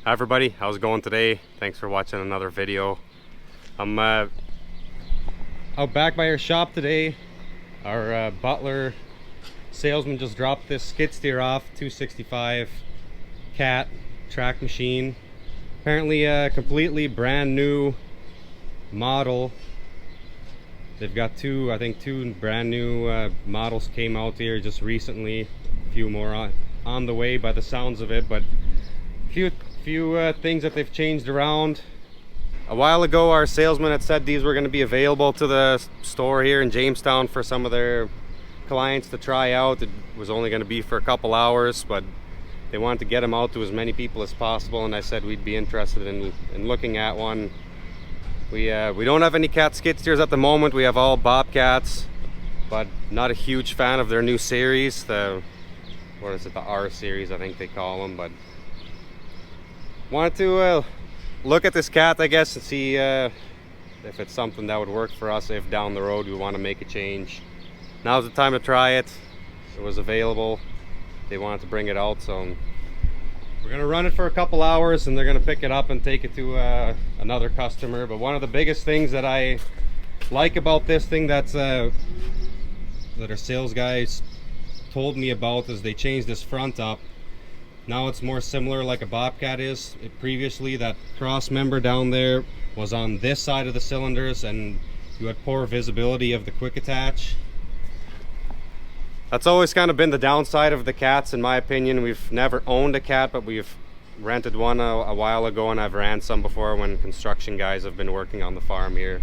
Hi everybody, how's it going today? Thanks for watching another video. I'm out back by our shop today. Our butler salesman just dropped this skid steer off, 265 cat track machine. Apparently a completely brand new model. They've got two brand new models came out here just recently. A few more on the way by the sounds of it, but few things that they've changed around. A while ago our salesman had said these were going to be available to the store here in Jamestown for some of their clients to try out. It was only going to be for a couple hours, but they wanted to get them out to as many people as possible, and I said we'd be interested in looking at one. We don't have any cat skid steers at the moment. We have all Bobcats, but not a huge fan of their new series. The R series I think they call them. But wanted to look at this cat, I guess, and see if it's something that would work for us if down the road we want to make a change. Now's the time to try it. It was available. They wanted to bring it out, so we're gonna run it for a couple hours and they're gonna pick it up and take it to another customer. But one of the biggest things that I like about this thing that our sales guys told me about is they changed this front up. Now it's more similar like a Bobcat is. Previously that cross member down there was on this side of the cylinders and you had poor visibility of the quick attach. That's always kind of been the downside of the cats, in my opinion. We've never owned a cat, but we've rented one a while ago, and I've ran some before when construction guys have been working on the farm here.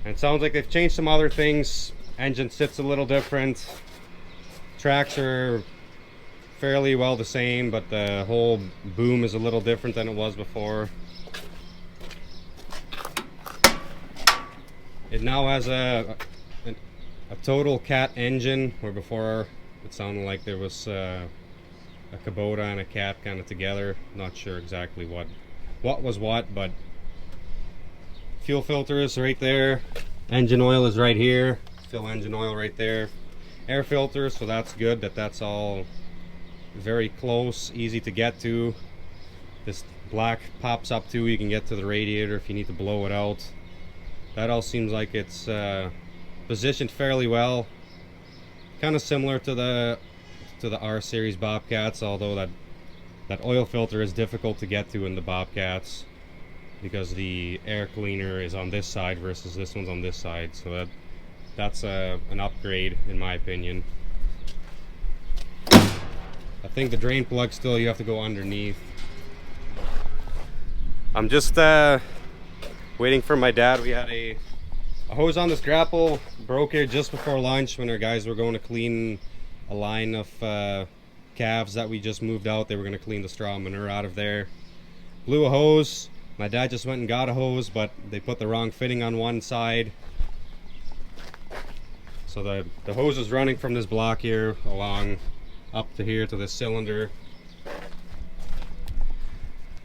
And it sounds like they've changed some other things. Engine sits a little different. Tracks are fairly well the same, but the whole boom is a little different than it was before. It now has a total cat engine, where before it sounded like there was a Kubota and a cat kind of together. Not sure exactly what was what, but fuel filter is right there. Engine oil is right here. Still engine oil right there. Air filter, so that's good that that's all very close, easy to get to. This black pops up too. You can get to the radiator if you need to blow it out. That all seems like it's positioned fairly well. Kind of similar to the R series Bobcats, although that oil filter is difficult to get to in the Bobcats because the air cleaner is on this side versus this one's on this side. So that's an upgrade in my opinion. I think the drain plug still you have to go underneath. I'm just waiting for my dad. We had a hose on this grapple, broke here just before lunch when our guys were going to clean a line of calves that we just moved out. They were going to clean the straw and manure out of there. Blew a hose. My dad just went and got a hose, but they put the wrong fitting on one side. So the hose is running from this block here along up to here to this cylinder.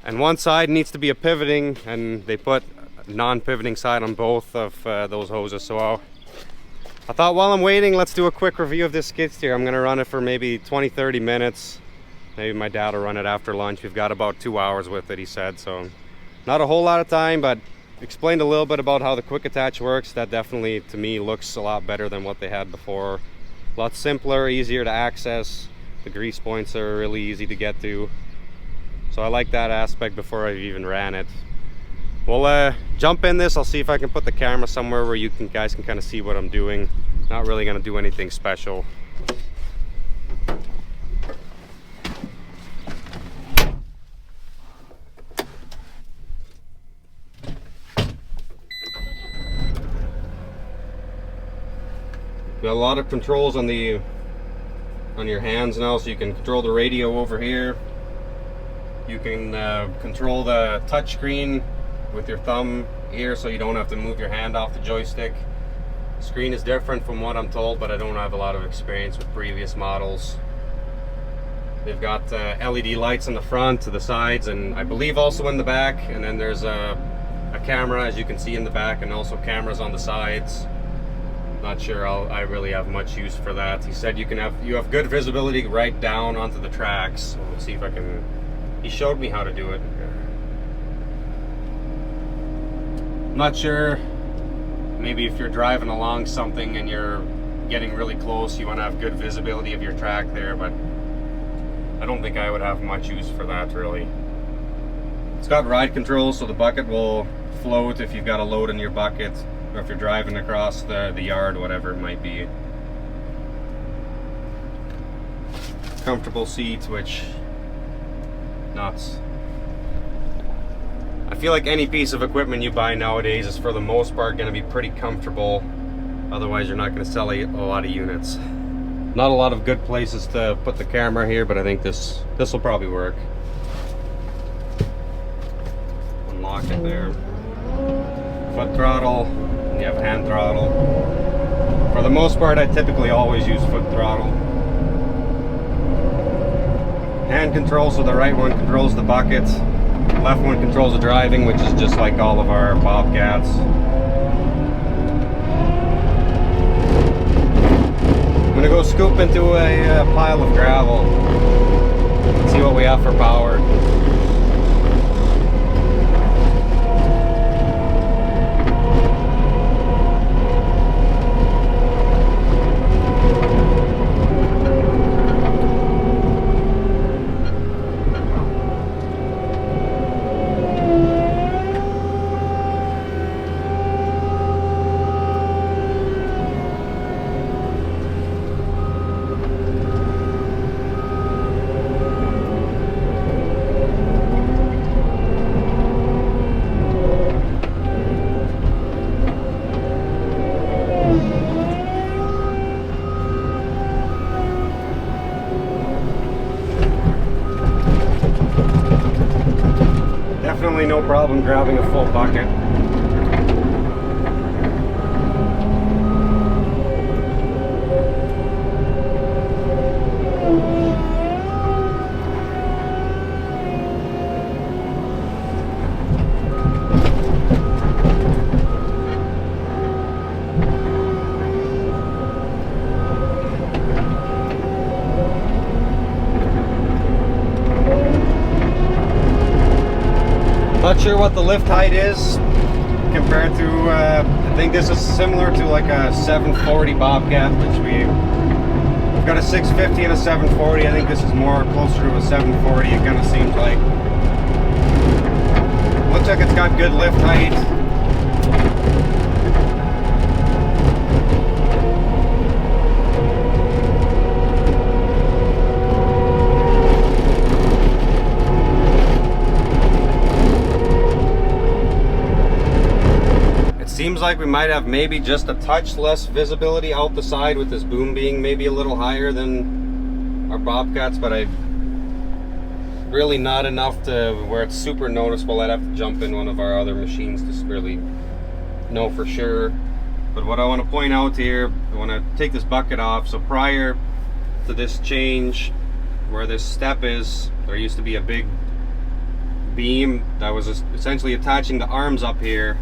And one side needs to be a pivoting, and they put non-pivoting side on both of those hoses. So I thought while I'm waiting, let's do a quick review of this skid steer. I'm gonna run it for maybe 20-30 minutes. Maybe my dad will run it after lunch. We've got about 2 hours with it, he said, so not a whole lot of time, but explained a little bit about how the quick attach works. That definitely to me looks a lot better than what they had before. A lot simpler, easier to access. The grease points are really easy to get to, so I like that aspect before I even ran it. We'll jump in this. I'll see if I can put the camera somewhere where you guys can kind of see what I'm doing. Not really going to do anything special. Got a lot of controls on your hands now, so you can control the radio over here. You can control the touchscreen with your thumb here, so you don't have to move your hand off the joystick. The screen is different from what I'm told, but I don't have a lot of experience with previous models. They've got LED lights on the front, to the sides, and I believe also in the back. And then there's a camera, as you can see in the back, and also cameras on the sides. Not sure I really have much use for that. He said you have good visibility right down onto the tracks. So we'll see if I can He showed me how to do it. I'm not sure, maybe if you're driving along something and you're getting really close, you want to have good visibility of your track there, but I don't think I would have much use for that really. It's got ride control, so the bucket will float if you've got a load in your bucket, or if you're driving across the yard, whatever it might be. Comfortable seats, which nuts. I feel like any piece of equipment you buy nowadays is for the most part going to be pretty comfortable. Otherwise you're not going to sell a lot of units. Not a lot of good places to put the camera here, but I think this will probably work. Unlock it there. Foot throttle, and you have hand throttle. For the most part I typically always use foot throttle. Hand control, so the right one controls the bucket, left one controls the driving, which is just like all of our Bobcats. I'm gonna go scoop into a pile of gravel, see what we have for power. Definitely no problem grabbing a full bucket. Not sure what the lift height is compared to, I think this is similar to like a 740 Bobcat, which we've got a 650 and a 740. I think this is more closer to a 740, it kind of seems like. Looks like it's got good lift height. Seems like we might have maybe just a touch less visibility out the side with this boom being maybe a little higher than our Bobcats, but really not enough to where it's super noticeable. I'd have to jump in one of our other machines to really know for sure. But what I want to point out here, I want to take this bucket off. So prior to this change, where this step is, there used to be a big beam that was essentially attaching the arms up here,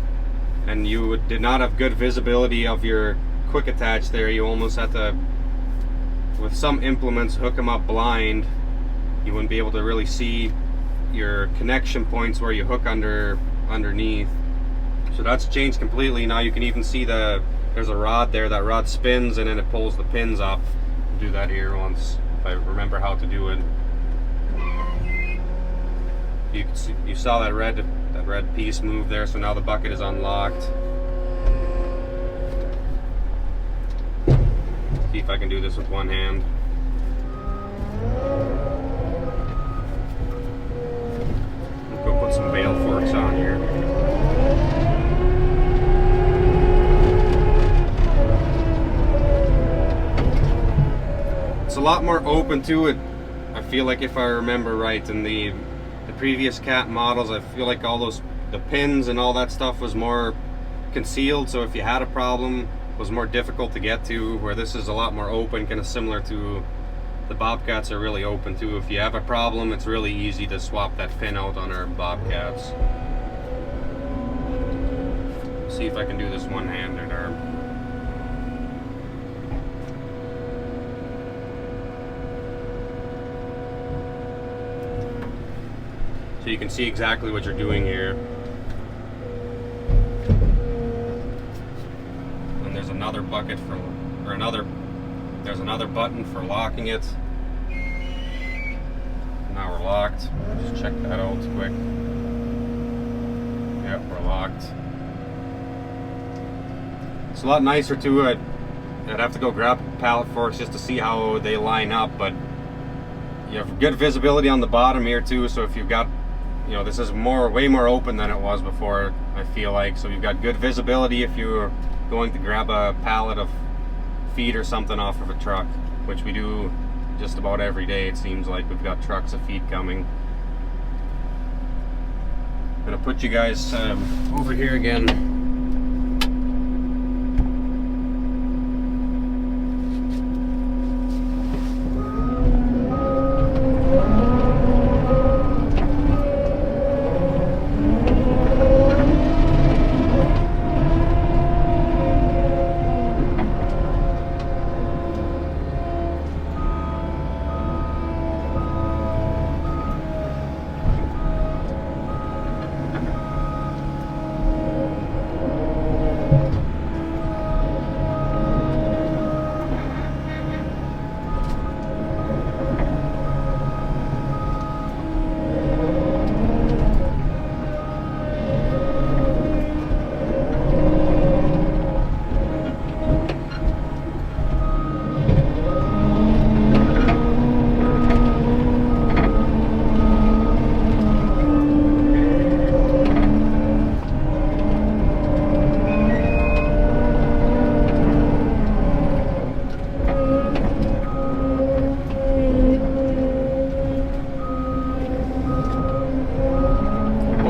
and you did not have good visibility of your quick attach there. You almost had to, with some implements, hook them up blind. You wouldn't be able to really see your connection points where you hook underneath. So that's changed completely. Now you can even see there's a rod there. That rod spins and then it pulls the pins up. I'll do that here once, if I remember how to do it. You can see, you saw that red piece move there, so now the bucket is unlocked. See if I can do this with one hand. Let's go put some bale forks on here. It's a lot more open to it, I feel like, if I remember right, in the previous cat models. I feel like the pins and all that stuff was more concealed, so if you had a problem, it was more difficult to get to, where this is a lot more open, kind of similar to the Bobcats are really open too. If you have a problem, it's really easy to swap that pin out on our Bobcats. See if I can do this one-handed arm. so you can see exactly what you're doing here. And there's another bucket for, there's another button for locking it. Now we're locked. Just check that out quick. Yep, we're locked. It's a lot nicer too. I'd have to go grab pallet forks just to see how they line up, but you have good visibility on the bottom here too. So if you've got, you know, this is way more open than it was before, I feel like. So you've got good visibility if you're going to grab a pallet of feed or something off of a truck, which we do just about every day. It seems like we've got trucks of feed coming. I'm gonna put you guys over here again.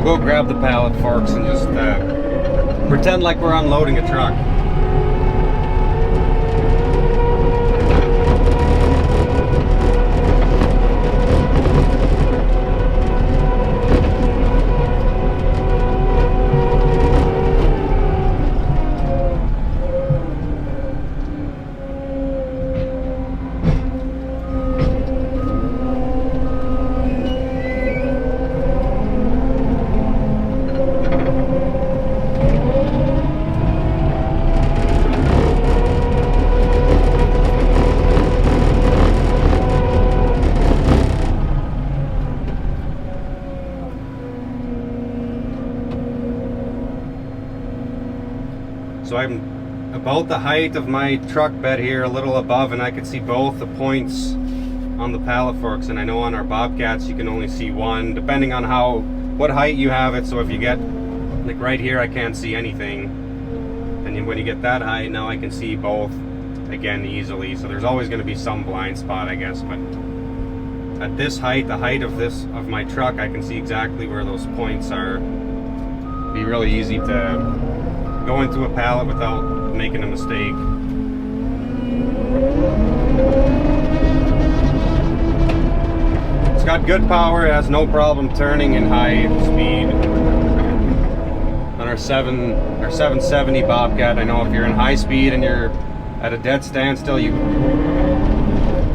Go grab the pallet forks and just pretend like we're unloading a truck. So I'm about the height of my truck bed here, a little above, and I can see both the points on the pallet forks. And I know on our Bobcats you can only see one, depending on what height you have it. So if you get, like right here, I can't see anything. And when you get that height, now I can see both again easily. So there's always going to be some blind spot, I guess. But at this height, the height of my truck, I can see exactly where those points are. It'd be really easy to go into a pallet without making a mistake. It's got good power, it has no problem turning in high speed. On our 770 Bobcat, I know if you're in high speed and you're at a dead standstill, it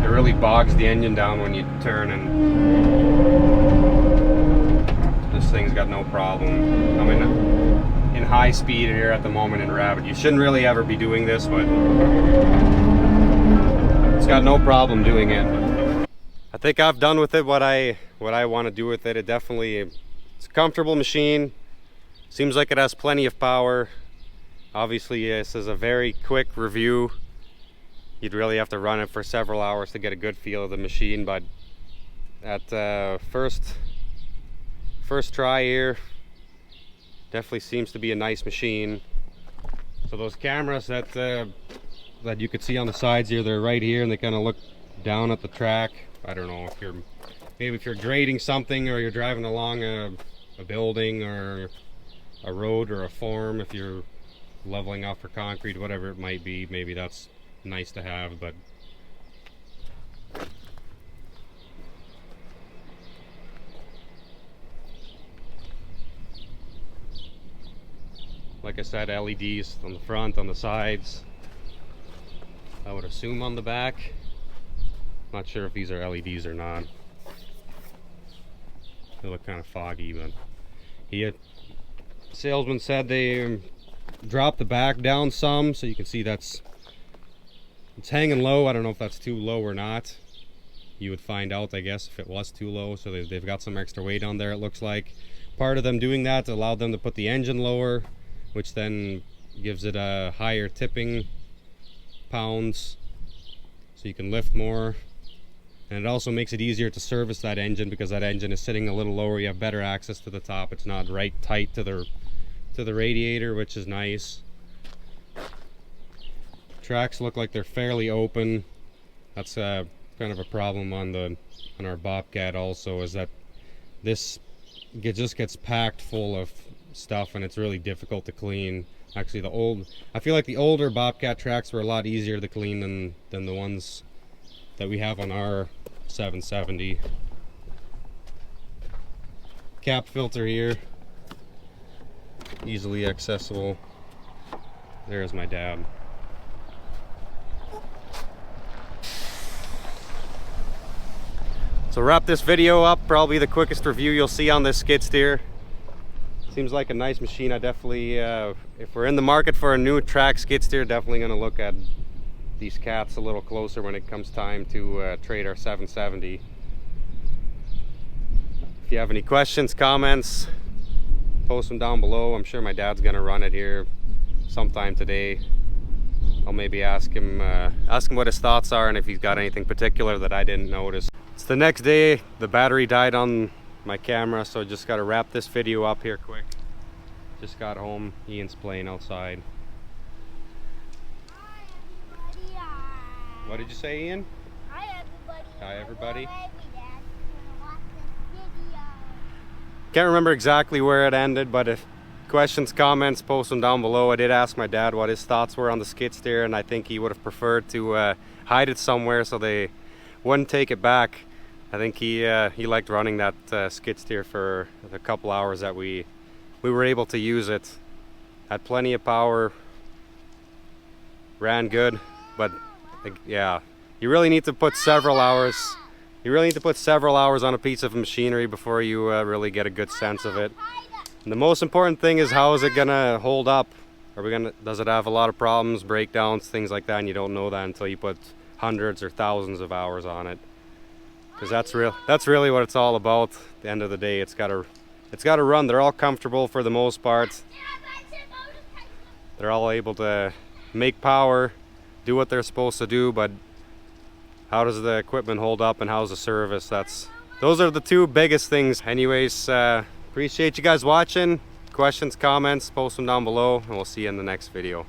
really bogs the engine down when you turn, and this thing's got no problem. I mean, in high speed here at the moment in Rabbit. You shouldn't really ever be doing this, but it's got no problem doing it. I think I've done with it what I want to do with it. It's a comfortable machine. Seems like it has plenty of power. Obviously, this is a very quick review. You'd really have to run it for several hours to get a good feel of the machine, but at first try here, definitely seems to be a nice machine. So those cameras that you could see on the sides here, they're right here, and they kind of look down at the track. I don't know if you're grading something, or you're driving along a building or a road or a farm, if you're leveling off for concrete, whatever it might be, maybe that's nice to have. But like I said, LEDs on the front, on the sides, I would assume on the back. Not sure if these are LEDs or not. They look kind of foggy, but salesman said they dropped the back down some, so you can see it's hanging low. I don't know if that's too low or not. You would find out, I guess, if it was too low. So they've got some extra weight on there, it looks like. Part of them doing that allowed them to put the engine lower, which then gives it a higher tipping pounds, so you can lift more. And it also makes it easier to service that engine, because that engine is sitting a little lower. You have better access to the top. It's not right tight to the radiator, which is nice. Tracks look like they're fairly open. That's kind of a problem on our Bobcat also, is that this just gets packed full of stuff, and it's really difficult to clean. Actually, I feel like the older Bobcat tracks were a lot easier to clean than the ones that we have on our 770. Cap filter here, easily accessible. There's my dad. So wrap this video up, probably the quickest review you'll see on this skid steer. Seems like a nice machine. I definitely, if we're in the market for a new track skid steer, definitely going to look at these cats a little closer when it comes time to trade our 770. If you have any questions, comments, post them down below. I'm sure my dad's going to run it here sometime today. I'll maybe ask him what his thoughts are, and if he's got anything particular that I didn't notice. It's the next day. The battery died on my camera, so I just got to wrap this video up here quick. Just got home. Ian's playing outside. Hi everybody. What did you say, Ian? Hi everybody. Hi everybody. Watch this video. Can't remember exactly where it ended, but if questions, comments, post them down below. I did ask my dad what his thoughts were on the skid steer, and I think he would have preferred to hide it somewhere so they wouldn't take it back. I think he liked running that skid steer for the couple hours that we were able to use it. Had plenty of power, ran good, but yeah, you really need to put several hours. You really need to put several hours on a piece of machinery before you really get a good sense of it. And the most important thing is, how is it gonna hold up? Does it have a lot of problems, breakdowns, things like that? And you don't know that until you put hundreds or thousands of hours on it. Because that's really what it's all about. At the end of the day, it's gotta run. They're all comfortable for the most part. They're all able to make power, do what they're supposed to do, but how does the equipment hold up and how's the service? Those are the two biggest things. Anyways, appreciate you guys watching. Questions, comments, post them down below, and we'll see you in the next video.